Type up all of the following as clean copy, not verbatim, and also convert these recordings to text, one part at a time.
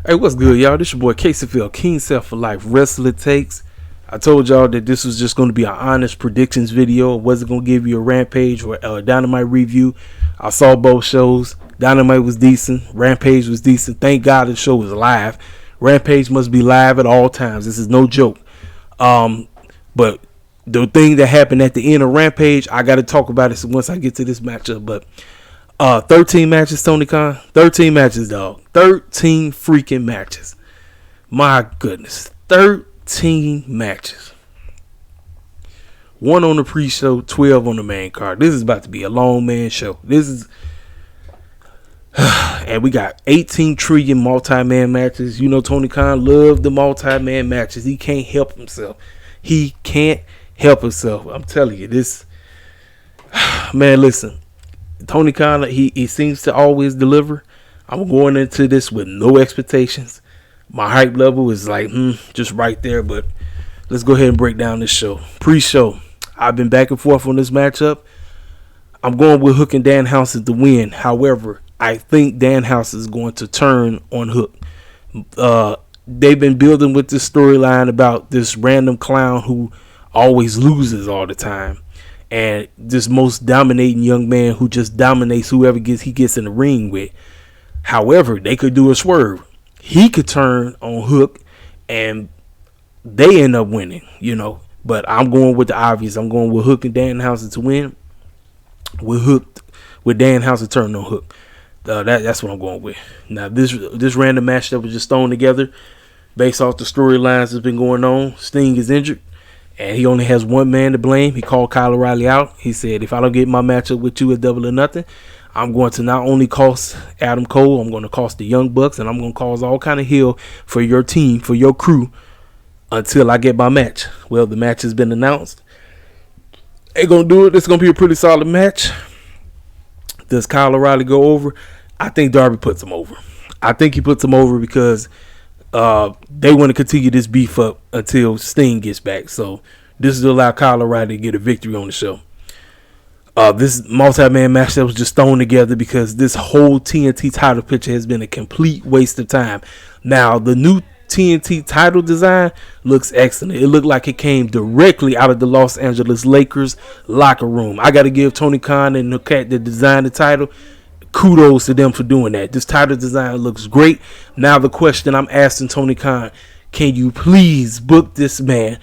Hey, what's good, y'all? This your boy Caseyfield, King Self for Life, Wrestler Takes. I told y'all that this was just going to be an honest predictions video. It wasn't going to give you a Rampage or a Dynamite review. I saw both shows. Dynamite was decent. Rampage was decent. Thank God the show was live. Rampage must be live at all times. This is no joke. But the thing that happened at the end of Rampage, I got to talk about it once I get to this matchup. But 13 matches, Tony Khan. 13 matches, dog. 13 freaking matches. My goodness. 13 matches. 1 on the pre-show, 12 on the main card. This is about to be a long man show. This is... and we got 18 trillion multi-man matches. You know Tony Khan loved the multi-man matches. He can't help himself. He can't help himself. I'm telling you, this... Man, listen. Tony Khan, he seems to always deliver. I'm going into this with no expectations. My hype level is like, just right there. But let's go ahead and break down this show. Pre-show, I've been back and forth on this matchup. I'm going with Hook and Danhausen to win. However, I think Danhausen is going to turn on Hook. They've been building with this storyline about this random clown who always loses all the time. And this most dominating young man who just dominates whoever he gets in the ring with. However, they could do a swerve. He could turn on Hook and they end up winning, you know. But I'm going with the obvious. I'm going with Hook and Danhausen to win. With Danhausen turning on Hook. That's what I'm going with. Now, this random match that was just thrown together based off the storylines that's been going on. Sting is injured. And he only has one man to blame. He called Kyle O'Reilly out. He said, if I don't get my matchup with you at Double or Nothing, I'm going to not only cost Adam Cole, I'm going to cost the Young Bucks, and I'm going to cause all kind of hell for your team, for your crew, until I get my match. Well, the match has been announced. They're going to do it. It's going to be a pretty solid match. Does Kyle O'Reilly go over? I think Darby puts him over. I think he puts him over because... they want to continue this beef up until Sting gets back. So this is to allow Kyle O'Reilly to get a victory on the show. This multi-man match that was just thrown together because this whole TNT title picture has been a complete waste of time. Now, the new TNT title design looks excellent. It looked like it came directly out of the Los Angeles Lakers locker room. I got to give Tony Khan and the cat that designed the title kudos to them for doing that. This title design looks great. Now the question I'm asking Tony Khan, can you please book this man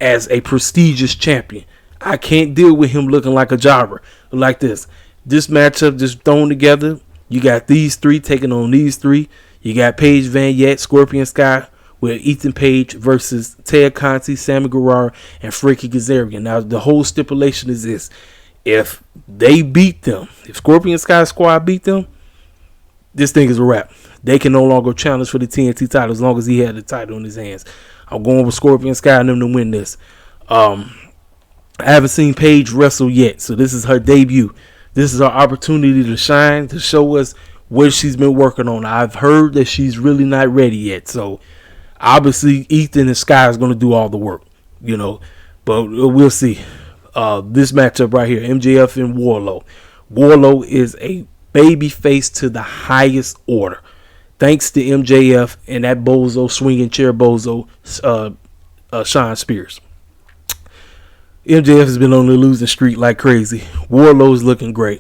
as a prestigious champion? I can't deal with him looking like a jobber like this. This matchup just thrown together. You got these three taking on these three. You got Paige Van Yet, Scorpion Sky with Ethan Page versus Ted Conti, Sammy Guevara, and Frankie Kazarian. Now the whole stipulation is this. If they beat them, if Scorpion Sky Squad beat them, this thing is a wrap. They can no longer challenge for the TNT title as long as he had the title in his hands. I'm going with Scorpion Sky and them to win this. I haven't seen Paige wrestle yet, so this is her debut. This is her opportunity to shine, to show us what she's been working on. I've heard that she's really not ready yet, so obviously Ethan and Sky is going to do all the work, you know, but we'll see. This matchup right here, MJF and Wardlow. Wardlow is a baby face to the highest order. Thanks to MJF and that bozo, swinging chair bozo, Sean Spears. MJF has been on the losing streak like crazy. Wardlow's looking great.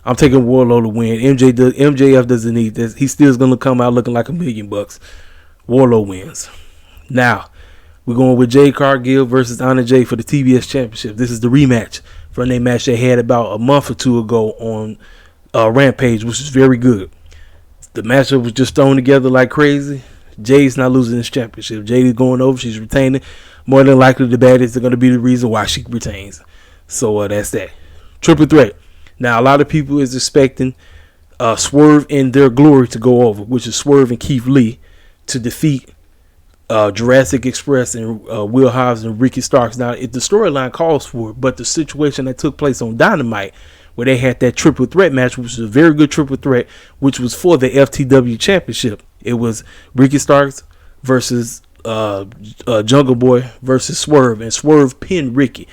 I'm taking Wardlow to win. MJF doesn't need this. He still's going to come out looking like $1 million. Wardlow wins. Now, we're going with Jade Cargill versus Anna Jay for the TBS Championship. This is the rematch from their match they had about a month or two ago on Rampage, which is very good. The matchup was just thrown together like crazy. Jade's not losing this championship. Jade is going over. She's retaining. More than likely, the baddies are going to be the reason why she retains. So that's that. Triple threat. Now, a lot of people is expecting Swerve and Their Glory to go over, which is Swerve and Keith Lee to defeat Jurassic Express and Will Hobbs and Ricky Starks. Now, if the storyline calls for it, but the situation that took place on Dynamite, where they had that triple threat match, which was a very good triple threat, which was for the FTW Championship. It was Ricky Starks versus Jungle Boy versus Swerve, and Swerve pinned Ricky.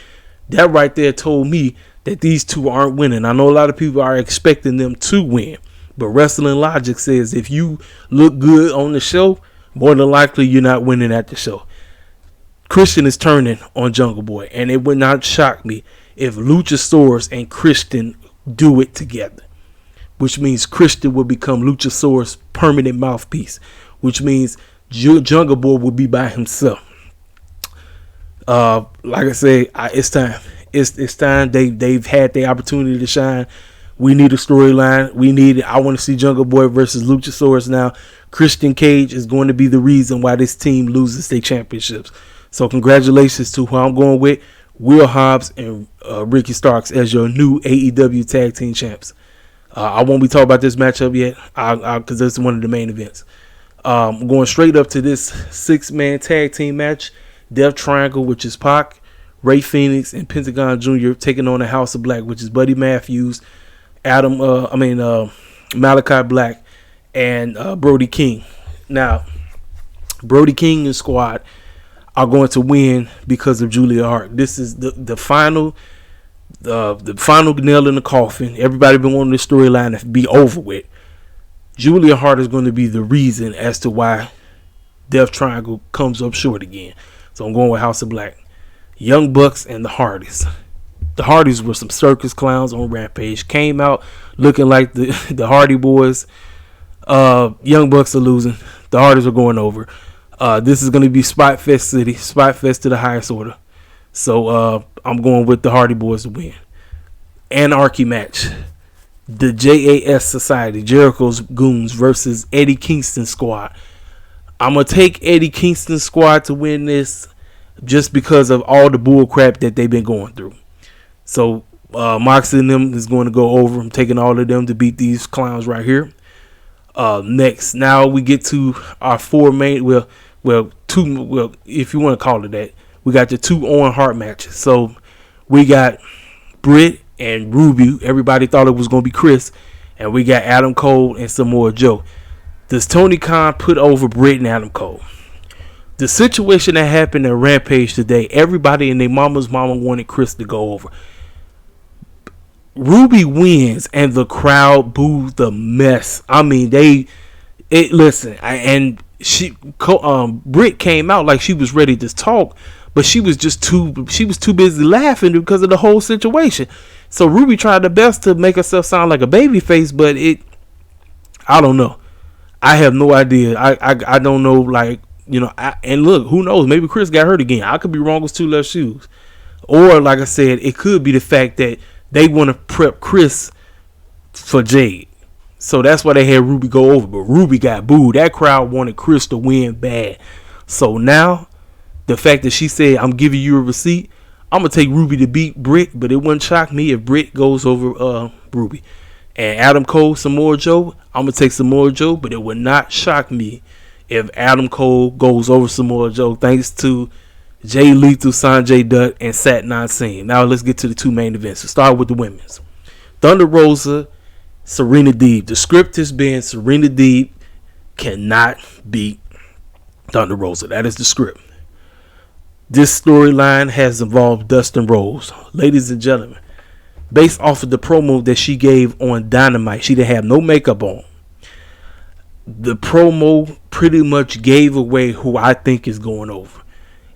That right there told me that these two aren't winning. I know a lot of people are expecting them to win, But wrestling logic says if you look good on the show, more than likely you're not winning at the show. Christian is turning on Jungle Boy, and it would not shock me if Luchasaurus and Christian do it together, which means Christian will become Luchasaurus' permanent mouthpiece, which means Jungle Boy will be by himself. Like I say, it's time. It's time. They've had the opportunity to shine. We need a storyline. I want to see Jungle Boy versus Luchasaurus now. Christian Cage is going to be the reason why this team loses their championships. So congratulations to who I'm going with, Will Hobbs and Ricky Starks as your new AEW Tag Team Champs. I won't be talking about this matchup yet because it's one of the main events. Going straight up to this 6-man tag team match. Death Triangle, which is Pac, Ray Phoenix, and Pentagon Jr. taking on the House of Black, which is Buddy Matthews, Malachi Black, and Brody King. Now, Brody King and squad are going to win because of Julia Hart. This is the final nail in the coffin. Everybody been wanting this storyline to be over with. Julia Hart is going to be the reason as to why Death Triangle comes up short again. So I'm going with House of Black. Young Bucks and the Hardys. The Hardys were some circus clowns on Rampage. Came out looking like the Hardy Boys. Young Bucks are losing. The Hardys are going over. This is going to be Spot Fest City. Spot Fest to the highest order. So I'm going with the Hardy Boys to win. Anarchy match. The JAS Society, Jericho's Goons versus Eddie Kingston squad. I'm going to take Eddie Kingston's squad to win this just because of all the bull crap that they've been going through. So Moxley and them is going to go over. I'm taking all of them to beat these clowns right here. Next, now we get to our four main, two, if you want to call it that. We got the two Owen Hart matches. So we got Britt and Ruby. Everybody thought it was going to be Chris. And we got Adam Cole and Samoa Joe. Does Tony Khan put over Britt and Adam Cole? The situation that happened at Rampage today, everybody and their mama's mama wanted Chris to go over. Ruby wins and the crowd boos the mess. I mean, Britt came out like she was ready to talk, but she was too busy laughing because of the whole situation. So Ruby tried her best to make herself sound like a baby face, but I don't know. I have no idea. I don't know, and look, who knows? Maybe Chris got hurt again. I could be wrong with two left shoes. Or, like I said, it could be the fact that they want to prep Chris for Jade. So that's why they had Ruby go over. But Ruby got booed. That crowd wanted Chris to win bad. So now, the fact that she said, I'm giving you a receipt, I'm going to take Ruby to beat Britt. But it wouldn't shock me if Britt goes over Ruby. And Adam Cole, Samoa Joe, I'm going to take Samoa Joe. But it would not shock me if Adam Cole goes over Samoa Joe, thanks to Jay Lethal, Sanjay Dutt, and Satnam Singh. Now let's get to the two main events. We'll start with the women's. Thunder Rosa, Serena Deeb. The script has been Serena Deeb cannot beat Thunder Rosa. That is the script. This storyline has involved Dustin Rose. Ladies and gentlemen, based off of the promo that she gave on Dynamite, she didn't have no makeup on. The promo pretty much gave away who I think is going over.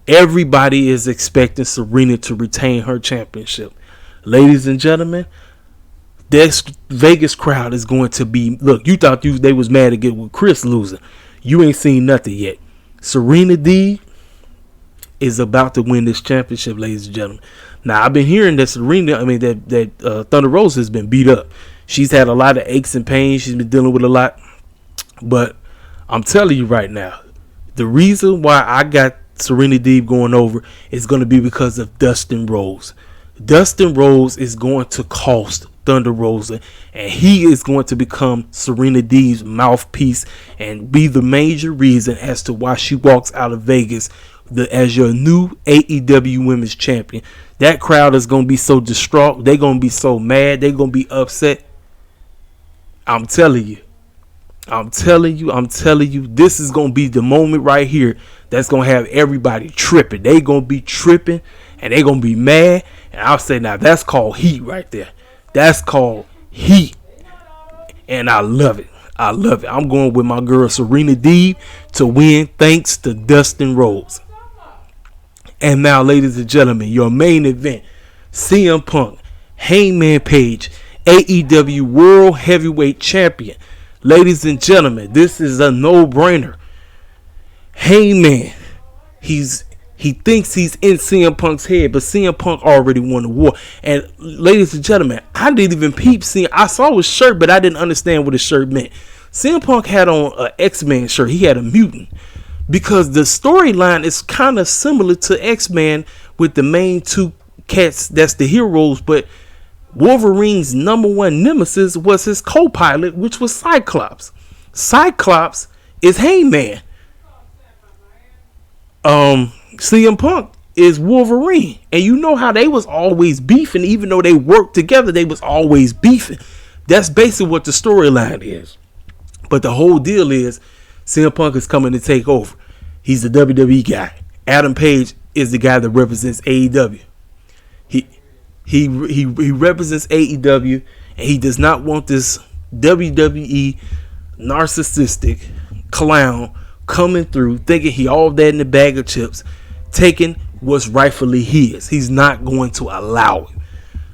Everybody is expecting Serena to retain her championship. Ladies and gentlemen, this Vegas crowd is going to be... Look, you thought they was mad to get with Chris losing. You ain't seen nothing yet. Serena Deeb is about to win this championship, ladies and gentlemen. Now, I've been hearing that Thunder Rosa has been beat up. She's had a lot of aches and pains. She's been dealing with a lot. But I'm telling you right now, the reason why I got Serena Deeb going over is going to be because of Dustin Rose. Dustin Rose is going to cost Thunder Rosa, and he is going to become Serena Deeb's mouthpiece and be the major reason as to why she walks out of Vegas as your new AEW Women's Champion. That crowd is going to be so distraught. They're going to be so mad. They're going to be upset. I'm telling you, this is going to be the moment right here that's going to have everybody tripping. They going to be tripping and they going to be mad. And I'll say, now that's called heat right there. That's called heat. And I love it. I love it. I'm going with my girl Serena Deeb to win thanks to Dustin Rhodes. And now, ladies and gentlemen, your main event, CM Punk, Hangman Page, AEW World Heavyweight Champion. Ladies and gentlemen, this is a no-brainer. Hangman, he thinks he's in CM Punk's head, but CM Punk already won the war. And ladies and gentlemen, I didn't even peep CM. I saw his shirt, but I didn't understand what his shirt meant. CM Punk had on an X-Men shirt. He had a mutant. Because the storyline is kind of similar to X-Men with the main two cats that's the heroes, but Wolverine's number one nemesis was his co-pilot, which was Cyclops. Cyclops is Hangman. CM Punk is Wolverine. And you know how they was always beefing. Even though they worked together, they was always beefing. That's basically what the storyline is. But the whole deal is CM Punk is coming to take over. He's the WWE guy. Adam Page is the guy that represents AEW. He represents AEW, and he does not want this WWE narcissistic clown coming through thinking he all that in the bag of chips, taking what's rightfully his. He's not going to allow it.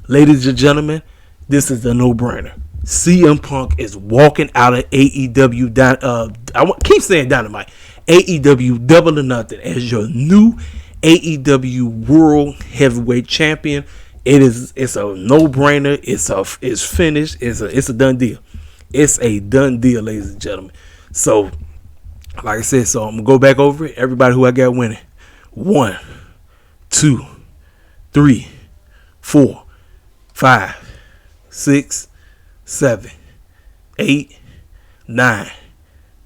Ladies and gentlemen, this is a no-brainer. CM Punk is walking out of AEW. Keep saying Dynamite. AEW Double or Nothing as your new AEW World Heavyweight Champion. It's a no-brainer. It's finished. It's a done deal. It's a done deal, ladies and gentlemen. So, like I said, I'm gonna go back over it. Everybody who I got winning: 1, 2, 3, 4, 5, 6, 7, 8, 9,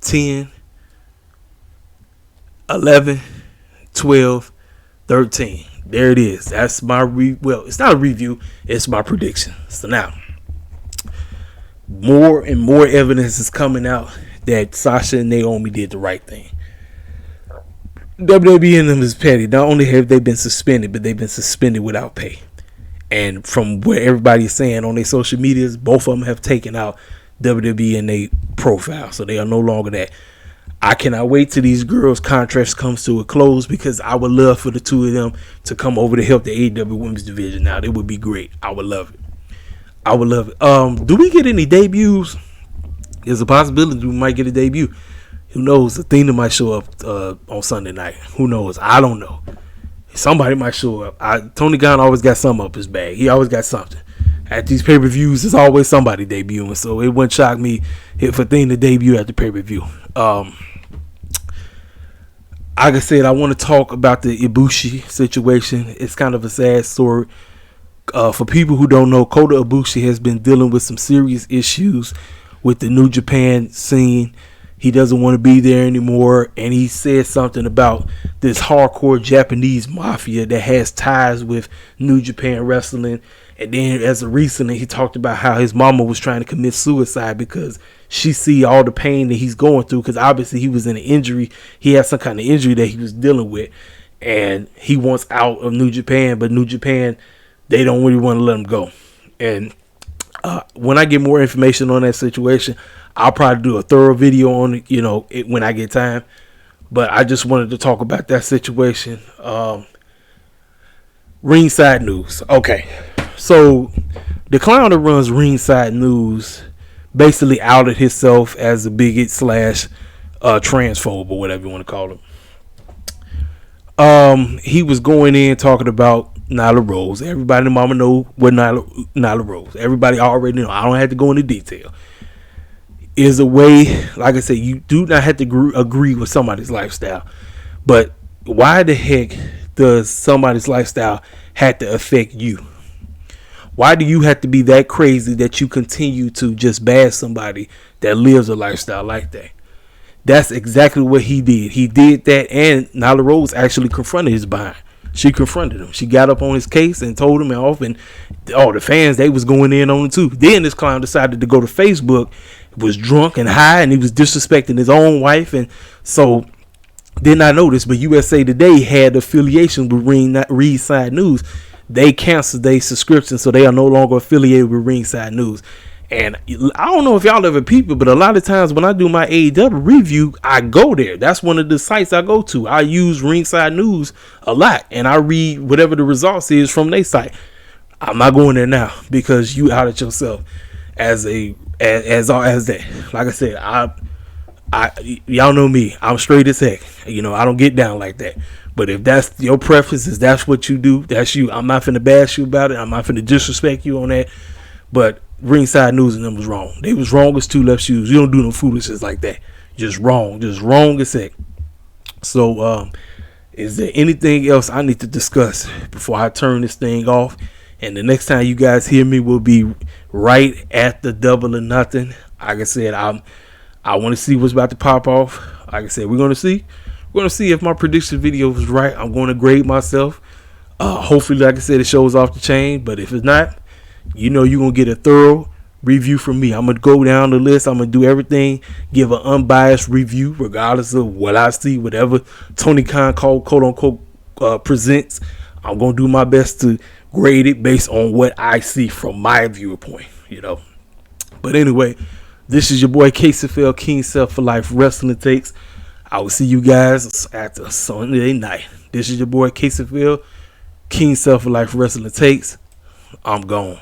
10, 11, 12, 13. There it is. That's my it's not a review, it's my prediction. So now, more and more evidence is coming out that Sasha and Naomi did the right thing. WWE and them is petty. Not only have they been suspended, but they've been suspended without pay. And from what everybody's saying on their social medias, both of them have taken out WWE in their profile. So they are no longer that. I cannot wait till these girls' contracts comes to a close, because I would love for the two of them to come over to help the AEW Women's Division. Now, it would be great. I would love it. I would love it. Do we get any debuts? There's a possibility we might get a debut. Who knows? Athena might show up on Sunday night. Who knows? I don't know. Somebody might show up. Tony Khan always got something up his bag. He always got something. At these pay-per-views, there's always somebody debuting. So it wouldn't shock me if Athena debut at the pay-per-view. Like I said, I want to talk about the Ibushi situation. It's kind of a sad story. For people who don't know, Kota Ibushi has been dealing with some serious issues with the New Japan scene. He doesn't want to be there anymore, and he said something about this hardcore Japanese mafia that has ties with New Japan Wrestling. And then as of recently, he talked about how his mama was trying to commit suicide because she see all the pain that he's going through, because obviously he was in an injury. He had some kind of injury that he was dealing with, and he wants out of New Japan, but New Japan, they don't really want to let him go. And when I get more information on that situation, I'll probably do a thorough video on it, when I get time. But I just wanted to talk about that situation. Ringside News. Okay. So the clown that runs Ringside News basically outed himself as a bigot / transphobe, or whatever you want to call him. He was going in talking about Nyla Rose. Everybody in mama know what Nyla Rose. Everybody already know. I don't have to go into detail. Is a way, like I said, you do not have to agree with somebody's lifestyle. But why the heck does somebody's lifestyle have to affect you? Why do you have to be that crazy that you continue to just bash somebody that lives a lifestyle like that? That's exactly what he did. He did that, and Nyla Rose actually confronted his behind. She confronted him. She got up on his case and told him off, and the fans, they was going in on it too. Then this clown decided to go to Facebook, was drunk and high, and he was disrespecting his own wife. And so, did not notice, but USA Today had affiliation with Ringside News. They canceled their subscription, so they are no longer affiliated with Ringside News. And I don't know if y'all ever peep it, but a lot of times when I do my AEW review, I go there. That's one of the sites I go to. I use Ringside News a lot, and I read whatever the results is from their site. I'm not going there now because you outed yourself as that. Like I said, y'all know me. I'm straight as heck. I don't get down like that. But if that's your preferences, that's what you do. That's you. I'm not finna bash you about it. I'm not finna disrespect you on that. But Ringside News and them was wrong. They was wrong as two left shoes. You don't do no foolishness like that. Just wrong as heck. So, is there anything else I need to discuss before I turn this thing off? And the next time you guys hear me will be right at the Double or Nothing. Like I said, I want to see what's about to pop off. Like I said, we're gonna see if my prediction video was right. I'm going to grade myself. Hopefully, like I said, it shows off the chain. But if it's not, you're going to get a thorough review from me. I'm going to go down the list. I'm going to do everything, give an unbiased review, regardless of what I see, whatever Tony Khan quote unquote presents. I'm going to do my best to grade it based on what I see from my viewpoint, But anyway, this is your boy KCFL, King Self for Life Wrestling Takes. I will see you guys after Sunday night. This is your boy KCFL, King Self for Life Wrestling Takes. I'm gone.